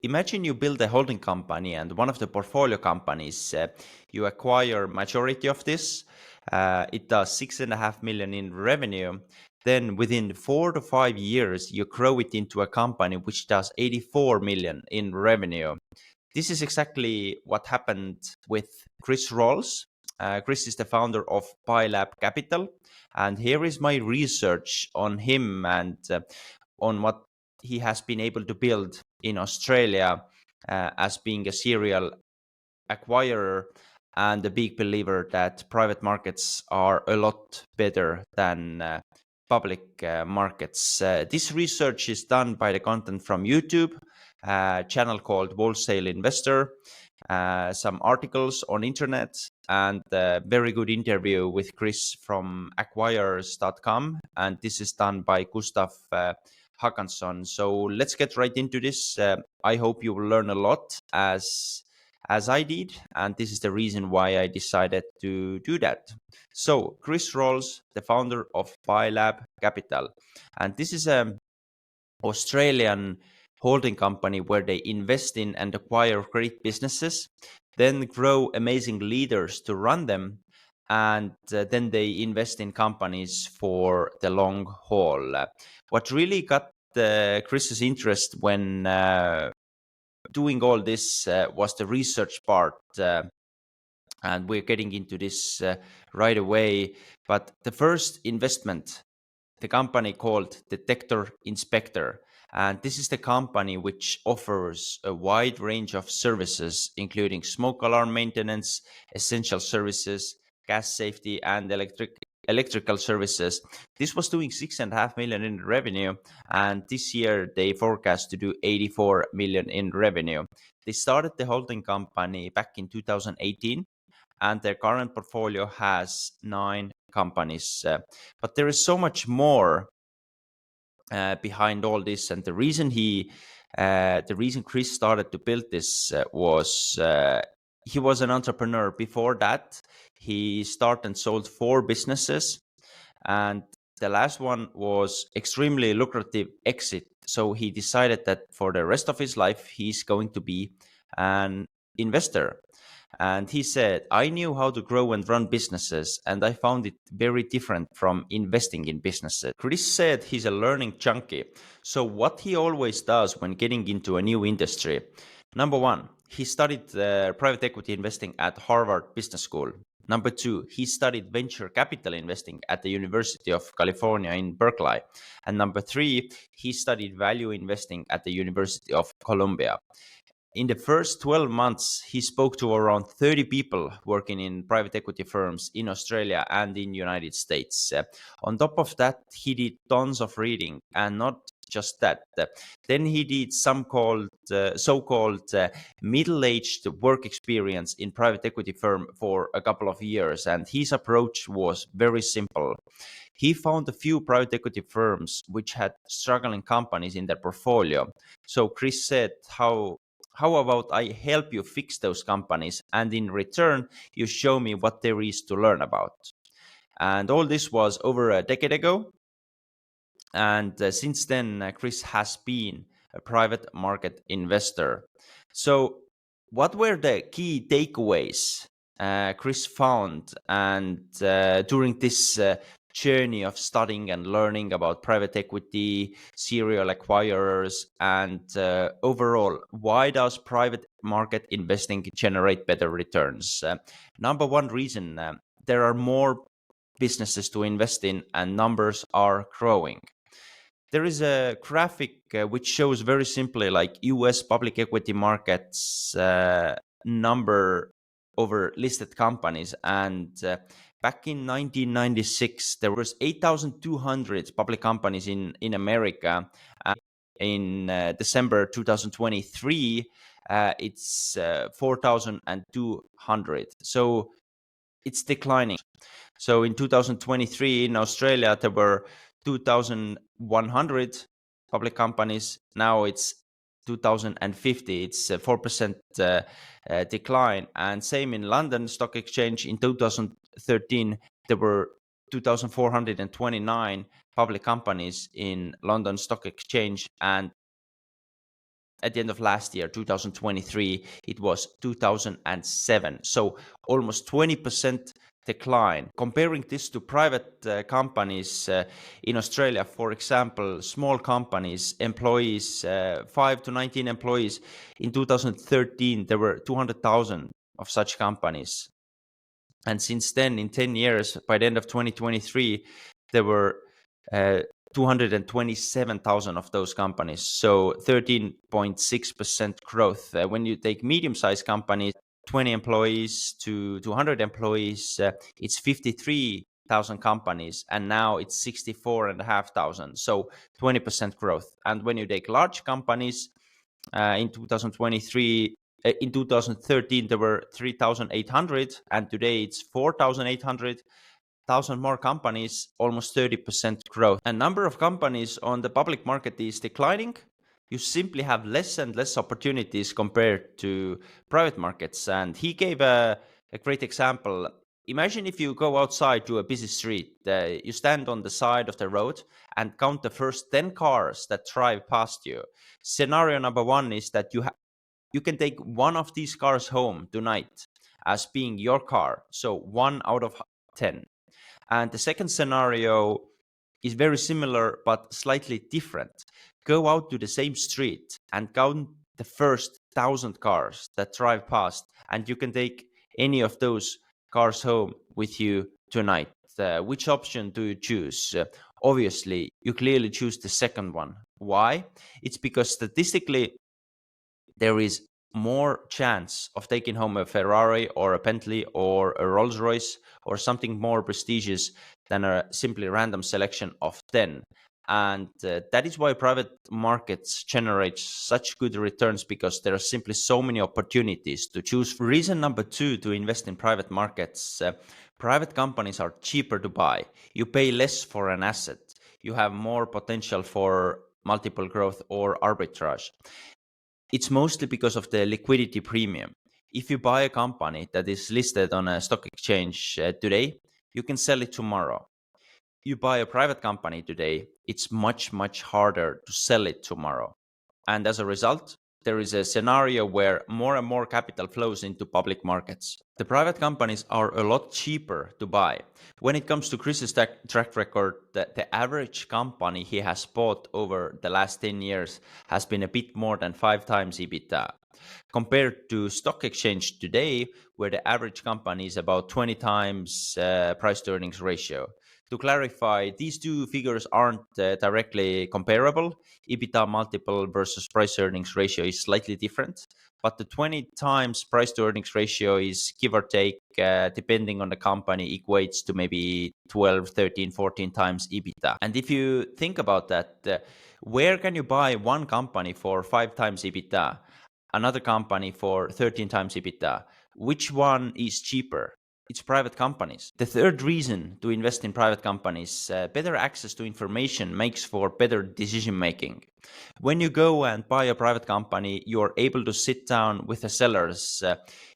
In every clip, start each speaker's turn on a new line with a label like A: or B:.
A: imagine you build a holding company and one of the portfolio companies, you acquire majority of this. It does 6.5 million in revenue. Then within 4 to 5 years, you grow it into a company which does 84 million in revenue. This is exactly what happened with Chris Rawls. Chris is the founder of PieLAB Capital. And here is my research on him and on what he has been able to build in Australia as being a serial acquirer and a big believer that private markets are a lot better than public markets. This research is done by the content from YouTube, a channel called Wholesale Investor, some articles on internet, and a very good interview with Chris from acquirers.com. And this is done by Gustav Hakansson. So let's get right into this. I hope you will learn a lot as I did, and this is the reason why I decided to do that. So Chris Rawls, the founder of PieLAB Capital, and this is an Australian holding company where they invest in and acquire great businesses, then grow amazing leaders to run them, and then they invest in companies for the long haul. What really got Chris's interest when doing all this was the research part, and we're getting into this right away. But the first investment, the company called Detector Inspector, and this is the company which offers a wide range of services, including smoke alarm maintenance, essential services, gas safety, and electrical services. This was doing 6.5 million in revenue, and this year they forecast to do 84 million in revenue. They started the holding company back in 2018, and their current portfolio has 9 companies. But there is so much more behind all this, and the reason Chris started to build this was he was an entrepreneur before that. He started and sold 4 businesses, and the last one was extremely lucrative exit. So he decided that for the rest of his life, he's going to be an investor. And he said, I knew how to grow and run businesses, and I found it very different from investing in businesses. Chris said he's a learning junkie. So what he always does when getting into a new industry, number one, he studied private equity investing at Harvard Business School. Number 2, he studied venture capital investing at the University of California in Berkeley. And number 3, he studied value investing at the University of Columbia. In the first 12 months, he spoke to around 30 people working in private equity firms in Australia and in the United States. On top of that, he did tons of reading, and not just that. Then he did some so-called middle-aged work experience in private equity firm for a couple of years, and his approach was very simple. He found a few private equity firms which had struggling companies in their portfolio. So Chris said, how about I help you fix those companies, and in return, you show me what there is to learn about. And all this was over a decade ago. And since then, Chris has been a private market investor. So what were the key takeaways Chris found and during this journey of studying and learning about private equity, serial acquirers, and overall, why does private market investing generate better returns? Number one reason, there are more businesses to invest in and numbers are growing. There is a graphic which shows very simply like US public equity markets number over listed companies, and back in 1996 there was 8,200 public companies in America. In December 2023 it's 4,200, so it's declining. So in 2023 in Australia there were 2,100 public companies. Now it's 2,050. It's a 4% decline. And same in London Stock Exchange. In 2013, there were 2,429 public companies in London Stock Exchange. And At the end of last year, 2023, it was 2007. So almost 20% decline. Comparing this to private companies in Australia, for example, small companies, employees, 5 to 19 employees. In 2013, there were 200,000 of such companies. And since then, in 10 years, by the end of 2023, there were 227,000 of those companies. So 13.6% growth. When you take medium-sized companies, 20 employees to 200 employees, it's 53,000 companies, and now it's 64,500. So 20% growth. And when you take large companies, in 2023, in 2013, there were 3,800, and today it's 4,800. 1,000 more companies, almost 30% growth. And number of companies on the public market is declining. You simply have less and less opportunities compared to private markets. And he gave a great example. Imagine if you go outside to a busy street, you stand on the side of the road and count the first 10 cars that drive past you. Scenario number one is that you can take one of these cars home tonight as being your car. So 1 out of 10. And the second scenario is very similar but slightly different. Go out to the same street and count the first 1,000 cars that drive past, and you can take any of those cars home with you tonight. Which option do you choose? Obviously, you clearly choose the second one. Why? It's because statistically, there is more chance of taking home a Ferrari or a Bentley or a Rolls Royce or something more prestigious than a simply random selection of 10. And that is why private markets generate such good returns, because there are simply so many opportunities to choose. Reason number two to invest in private markets, private companies are cheaper to buy. You pay less for an asset. You have more potential for multiple growth or arbitrage. It's mostly because of the liquidity premium. If you buy a company that is listed on a stock exchange today, you can sell it tomorrow. You buy a private company today, it's much, much harder to sell it tomorrow. And as a result, there is a scenario where more and more capital flows into public markets. The private companies are a lot cheaper to buy. When it comes to Chris's track record, the average company he has bought over the last 10 years has been a bit more than 5 times EBITDA. Compared to stock exchange today, where the average company is about 20 times price to earnings ratio. To clarify, these two figures aren't directly comparable. EBITDA multiple versus price earnings ratio is slightly different, but the 20 times price to earnings ratio is give or take, depending on the company, equates to maybe 12, 13, 14 times EBITDA. And if you think about that, where can you buy one company for 5 times EBITDA, another company for 13 times EBITDA? Which one is cheaper? It's private companies. The third reason to invest in private companies, better access to information makes for better decision making. When you go and buy a private company, you're able to sit down with the sellers.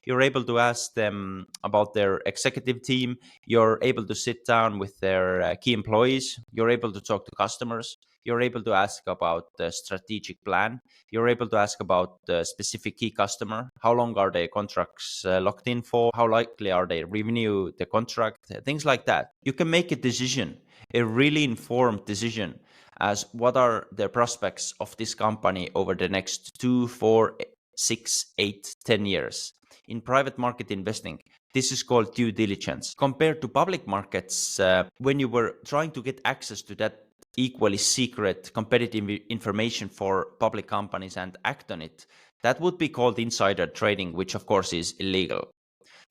A: You're able to ask them about their executive team. You're able to sit down with their key employees. You're able to talk to customers. You're able to ask about the strategic plan. You're able to ask about the specific key customer. How long are their contracts locked in for? How likely are they renew the contract? Things like that. You can make a decision, a really informed decision, as what are the prospects of this company over the next 2, 4, 6, 8, 10 years. In private market investing, this is called due diligence. Compared to public markets, when you were trying to get access to that equally secret competitive information for public companies and act on it, that would be called insider trading, which of course is illegal.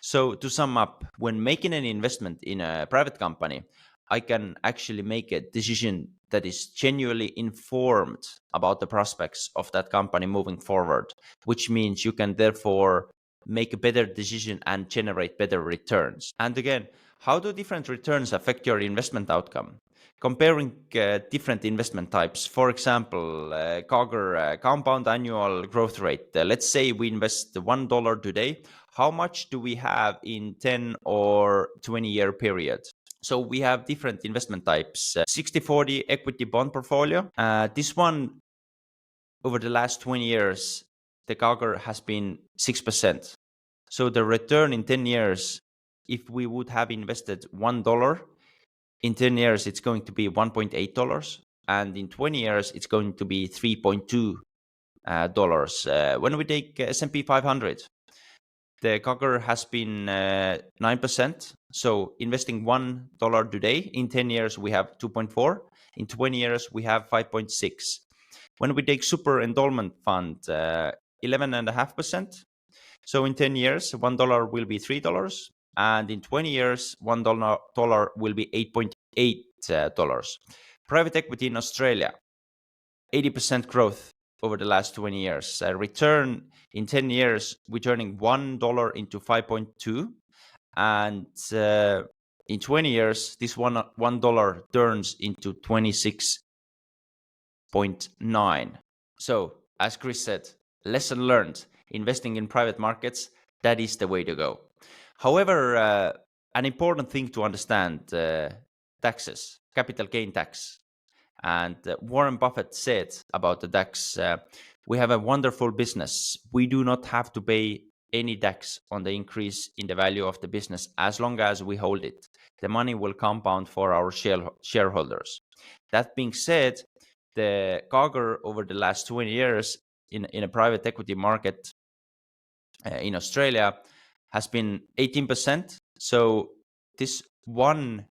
A: So to sum up, when making an investment in a private company, I can actually make a decision that is genuinely informed about the prospects of that company moving forward, which means you can therefore make a better decision and generate better returns. And again, how do different returns affect your investment outcome? Comparing different investment types, for example, CAGR, compound annual growth rate. Let's say we invest $1 today. How much do we have in 10 or 20-year period? So we have different investment types. 60-40 equity bond portfolio. This one over the last 20 years, the CAGR has been 6%. So the return in 10 years, if we would have invested $1, in 10 years, it's going to be $1.8. And in 20 years, it's going to be $3.2. When we take S&P 500, the CAGR has been 9%. So investing $1 today, in 10 years, we have 2.4. In 20 years, we have 5.6. When we take super endowment fund, 11.5%. So in 10 years, $1 will be $3. And in 20 years, $1 will be $8.8. Private equity in Australia, 80% growth over the last 20 years. Return in 10 years, we're turning $1 into 5.2. And in 20 years, this $1 turns into 26.9. So, as Chris said, lesson learned, investing in private markets, that is the way to go. However, an important thing to understand, taxes, capital gain tax. And Warren Buffett said about the tax, we have a wonderful business. We do not have to pay any tax on the increase in the value of the business as long as we hold it. The money will compound for our shareholders. That being said, the CAGR over the last 20 years in a private equity market in Australia has been 18%. So this $1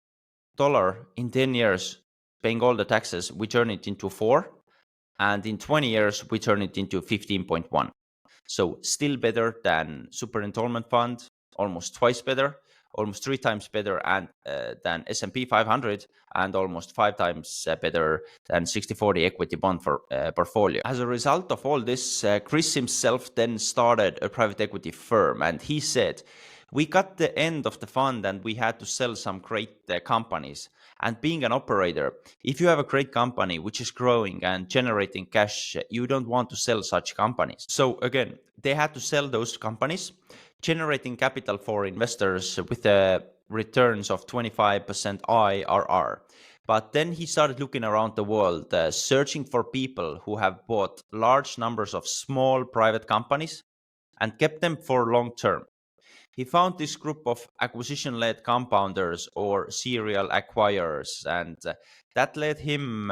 A: in 10 years, paying all the taxes, we turn it into 4. And in 20 years, we turn it into 15.1. So still better than super entitlement fund, almost twice better, almost 3 times better than S&P 500, and almost 5 times better than 60/40 equity bond portfolio. As a result of all this, Chris himself then started a private equity firm, and he said, we got the end of the fund and we had to sell some great companies. And being an operator, if you have a great company which is growing and generating cash, you don't want to sell such companies. So again, they had to sell those companies, generating capital for investors with returns of 25% IRR. But then he started looking around the world, searching for people who have bought large numbers of small private companies and kept them for long term. He found this group of acquisition-led compounders or serial acquirers, and that led him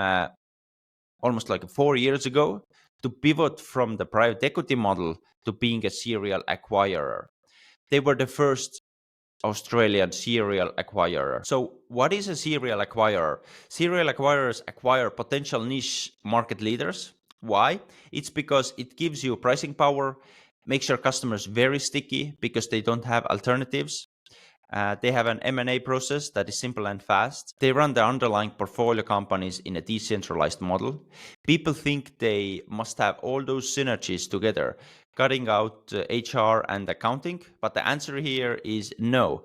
A: almost like 4 years ago to pivot from the private equity model to being a serial acquirer. They were the first Australian serial acquirer. So what is a serial acquirer? Serial acquirers acquire potential niche market leaders. Why? It's because it gives you pricing power, makes your customers very sticky because they don't have alternatives. They have an M&A process that is simple and fast. They run the underlying portfolio companies in a decentralized model. People think they must have all those synergies together, cutting out HR and accounting, but the answer here is no,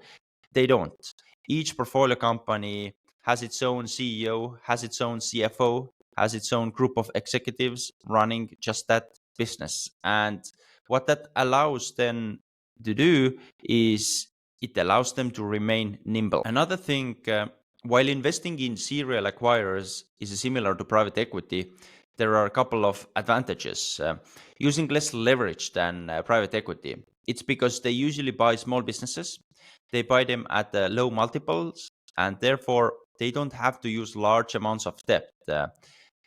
A: they don't. Each portfolio company has its own CEO, has its own CFO, has its own group of executives running just that business. And what that allows them to do is it allows them to remain nimble. Another thing, while investing in serial acquirers is similar to private equity, there are a couple of advantages. Using less leverage than private equity, it's because they usually buy small businesses. They buy them at low multiples, and therefore they don't have to use large amounts of debt. The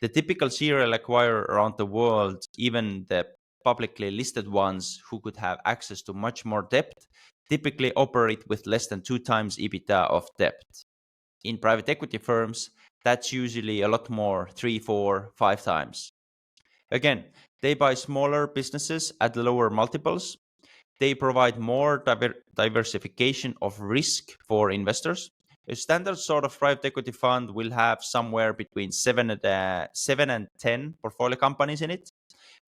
A: typical serial acquirer around the world, even the publicly listed ones who could have access to much more debt, typically operate with less than 2 times EBITDA of debt. In private equity firms, that's usually a lot more, 3, 4, 5 times. Again, they buy smaller businesses at lower multiples. They provide more diversification of risk for investors. A standard sort of private equity fund will have somewhere between 7 and 10 portfolio companies in it.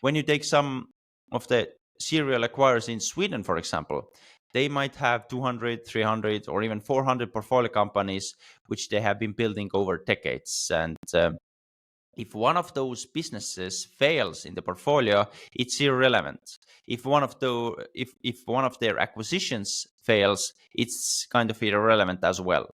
A: When you take some of the serial acquirers in Sweden, for example, they might have 200, 300, or even 400 portfolio companies, which they have been building over decades. And if one of those businesses fails in the portfolio, it's irrelevant. If one of their acquisitions fails, it's kind of irrelevant as well.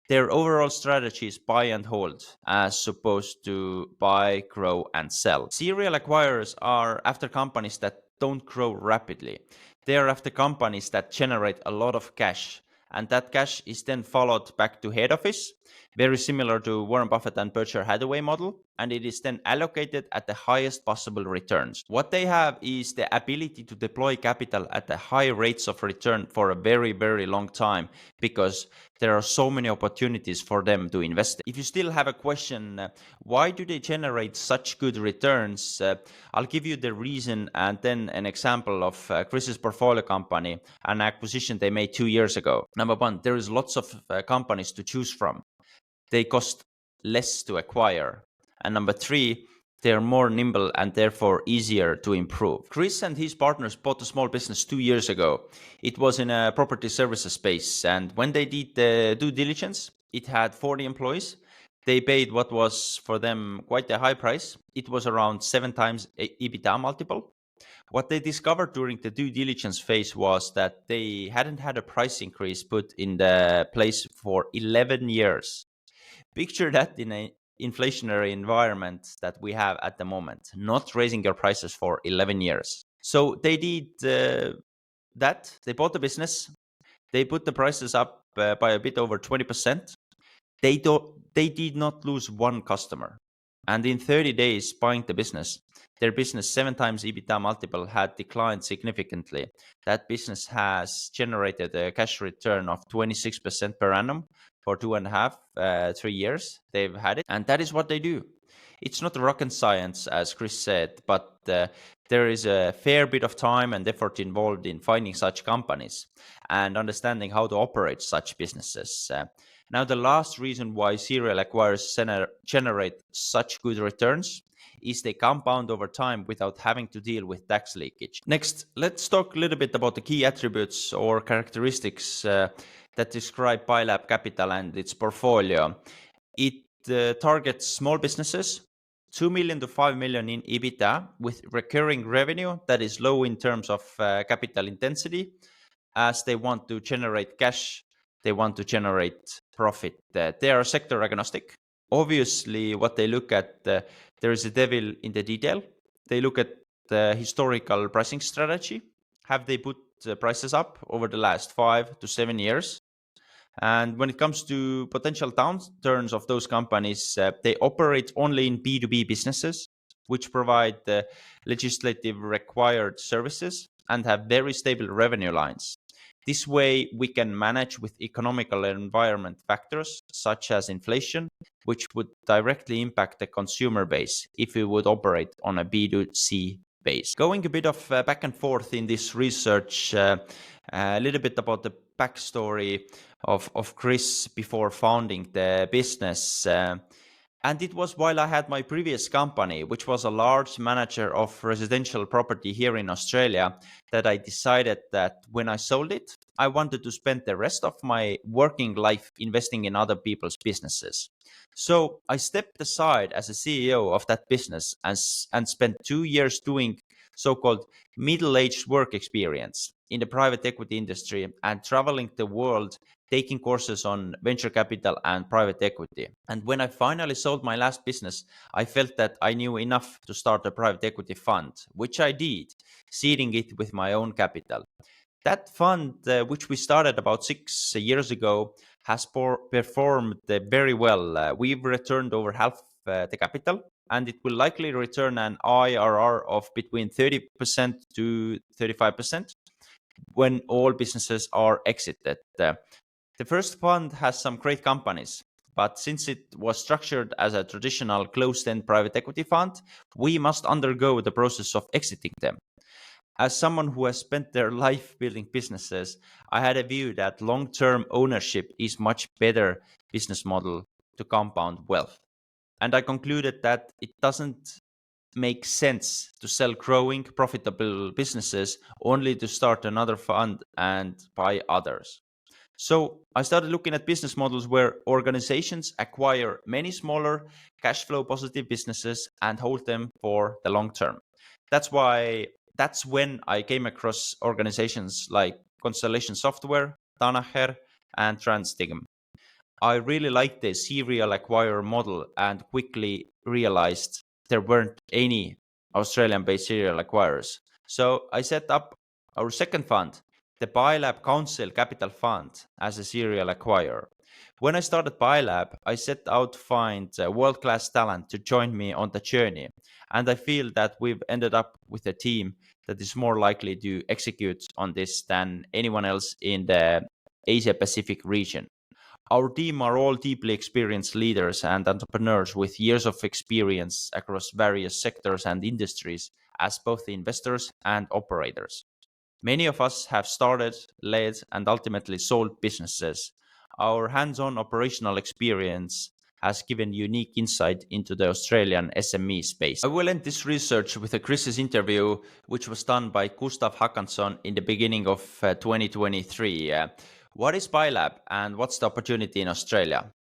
A: Their overall strategy is buy and hold, as opposed to buy, grow, and sell. Serial acquirers are after companies that don't grow rapidly. They are after companies that generate a lot of cash, and that cash is then followed back to head office, very similar to Warren Buffett and Berkshire Hathaway model, and it is then allocated at the highest possible returns. What they have is the ability to deploy capital at the high rates of return for a very, very long time, because there are so many opportunities for them to invest. If you still have a question, why do they generate such good returns? I'll give you the reason and then an example of Chris's portfolio company, an acquisition they made 2 years ago. Number one, there is lots of companies to choose from. They cost less to acquire. And number three, they're more nimble and therefore easier to improve. Chris and his partners bought a small business 2 years ago. It was in a property services space, and when they did the due diligence, it had 40 employees. They paid what was for them quite a high price. It was around 7 times EBITDA multiple. What they discovered during the due diligence phase was that they hadn't had a price increase put in the place for 11 years. Picture that in an inflationary environment that we have at the moment, not raising your prices for 11 years. So they did that. They bought the business. They put the prices up by a bit over 20%. They did not lose one customer. And in 30 days buying the business, their business 7 times EBITDA multiple had declined significantly. That business has generated a cash return of 26% per annum for 2.5, 3 years they've had it. And that is what they do. It's not rocket science, as Chris said, but there is a fair bit of time and effort involved in finding such companies and understanding how to operate such businesses. Now, the last reason why serial acquirers generate such good returns is they compound over time without having to deal with tax leakage. Next, let's talk a little bit about the key attributes or characteristics that describe PieLAB Capital and its portfolio. It targets small businesses, 2 million to 5 million in EBITDA, with recurring revenue that is low in terms of capital intensity, as they want to generate cash, they want to generate profit. They are sector agnostic. Obviously, what they look at, there is a devil in the detail. They look at the historical pricing strategy. Have they put prices up over the last 5 to 7 years? And when it comes to potential downturns of those companies, they operate only in B2B businesses, which provide legislative required services and have very stable revenue lines. This way, we can manage with economical environment factors such as inflation, which would directly impact the consumer base if we would operate on a B2C base. Going a bit of back and forth in this research, a little bit about the backstory of Chris before founding the business. And it was while I had my previous company, which was a large manager of residential property here in Australia, that I decided that when I sold it, I wanted to spend the rest of my working life investing in other people's businesses. So I stepped aside as a CEO of that business and spent 2 years doing so-called middle-aged work experience in the private equity industry and traveling the world taking courses on venture capital and private equity. And when I finally sold my last business, I felt that I knew enough to start a private equity fund, which I did, seeding it with my own capital. That fund, which we started about 6 years ago, has performed very well. We've returned over half the capital, and it will likely return an IRR of between 30% to 35% when all businesses are exited. The first fund has some great companies, but since it was structured as a traditional closed-end private equity fund, we must undergo the process of exiting them. As someone who has spent their life building businesses, I had a view that long-term ownership is much better business model to compound wealth. And I concluded that it doesn't make sense to sell growing, profitable businesses only to start another fund and buy others. So I started looking at business models where organizations acquire many smaller cash flow positive businesses and hold them for the long term. That's when I came across organizations like Constellation Software, Danaher, and Transdigm. I really liked the serial acquirer model and quickly realized there weren't any Australian-based serial acquirers. So I set up our second fund, the PieLAB Capital Fund, as a serial acquirer. When I started PieLAB, I set out to find world-class talent to join me on the journey, and I feel that we've ended up with a team that is more likely to execute on this than anyone else in the Asia Pacific region. Our team are all deeply experienced leaders and entrepreneurs with years of experience across various sectors and industries as both investors and operators. Many of us have started, led, and ultimately sold businesses. Our hands on operational experience has given unique insight into the Australian SME space. I will end this research with a Chris's interview, which was done by Gustav Håkansson in the beginning of 2023. What is PieLAB and what's the opportunity in Australia?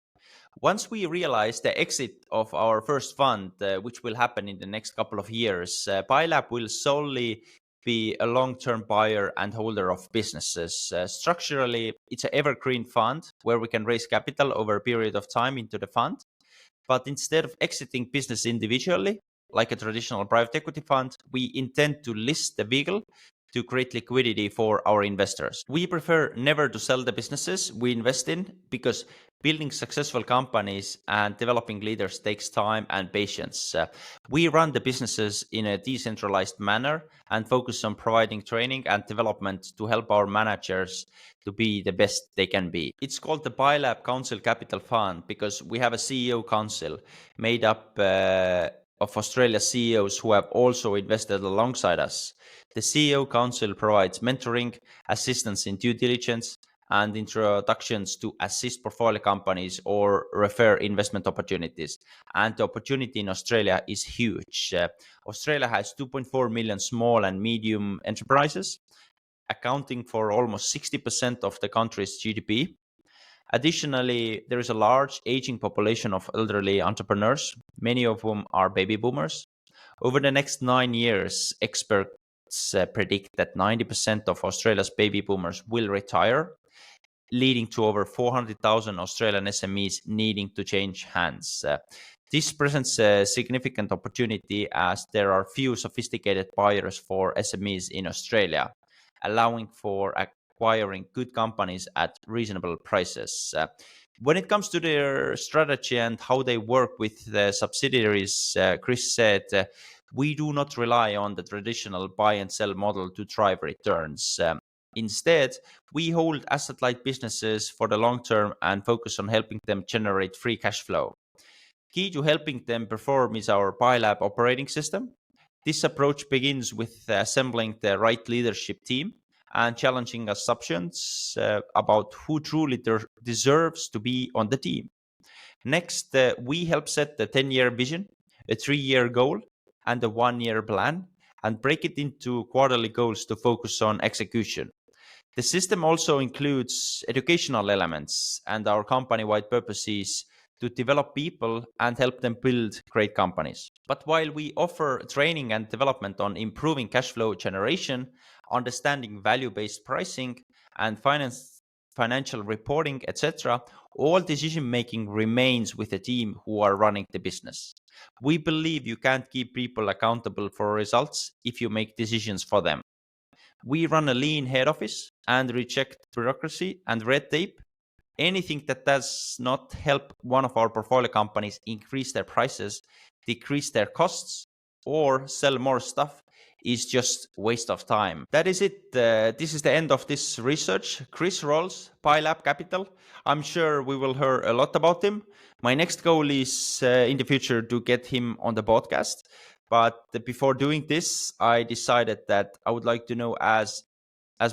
A: Once we realize the exit of our first fund, which will happen in the next couple of years, PieLAB will solely be a long-term buyer and holder of businesses. Structurally, it's an evergreen fund where we can raise capital over a period of time into the fund. But instead of exiting business individually, like a traditional private equity fund, we intend to list the vehicle to create liquidity for our investors. We prefer never to sell the businesses we invest in because building successful companies and developing leaders takes time and patience. We run the businesses in a decentralized manner and focus on providing training and development to help our managers to be the best they can be. It's called the PieLAB Capital Fund because we have a CEO council made up of Australia's CEOs who have also invested alongside us. The CEO Council provides mentoring, assistance in due diligence, and introductions to assist portfolio companies or refer investment opportunities. And the opportunity in Australia is huge. Australia has 2.4 million small and medium enterprises, accounting for almost 60% of the country's GDP. Additionally, there is a large aging population of elderly entrepreneurs, many of whom are baby boomers. Over the next 9 years, experts predict that 90% of Australia's baby boomers will retire, leading to over 400,000 Australian SMEs needing to change hands. This presents a significant opportunity as there are few sophisticated buyers for SMEs in Australia, allowing for acquiring good companies at reasonable prices. When it comes to their strategy and how they work with the subsidiaries, Chris said, we do not rely on the traditional buy and sell model to drive returns. Instead, we hold asset-light businesses for the long term and focus on helping them generate free cash flow. Key to helping them perform is our PieLAB operating system. This approach begins with assembling the right leadership team and challenging assumptions about who truly deserves to be on the team. Next, we help set the 10-year vision, a 3-year goal, and a 1-year plan, and break it into quarterly goals to focus on execution. The system also includes educational elements, and our company-wide purpose is to develop people and help them build great companies. But while we offer training and development on improving cash flow generation, understanding value-based pricing, and financial reporting, etc., all decision-making remains with the team who are running the business. We believe you can't keep people accountable for results if you make decisions for them. We run a lean head office and reject bureaucracy and red tape. Anything that does not help one of our portfolio companies increase their prices, decrease their costs, or sell more stuff is just waste of time. That is it. This is the end of this research. Chris Rolls, PieLAB Capital. I'm sure we will hear a lot about him. My next goal is in the future to get him on the podcast. But before doing this, I decided that I would like to know as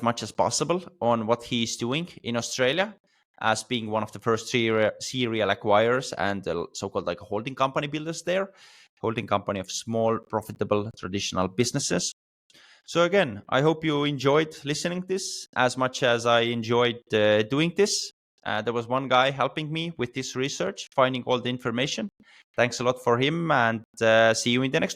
A: much as possible on what he is doing in Australia as being one of the first serial acquirers and so-called like holding company builders there, holding company of small, profitable, traditional businesses. So again, I hope you enjoyed listening to this as much as I enjoyed doing this. There was one guy helping me with this research, finding all the information. Thanks a lot for him, and see you in the next one.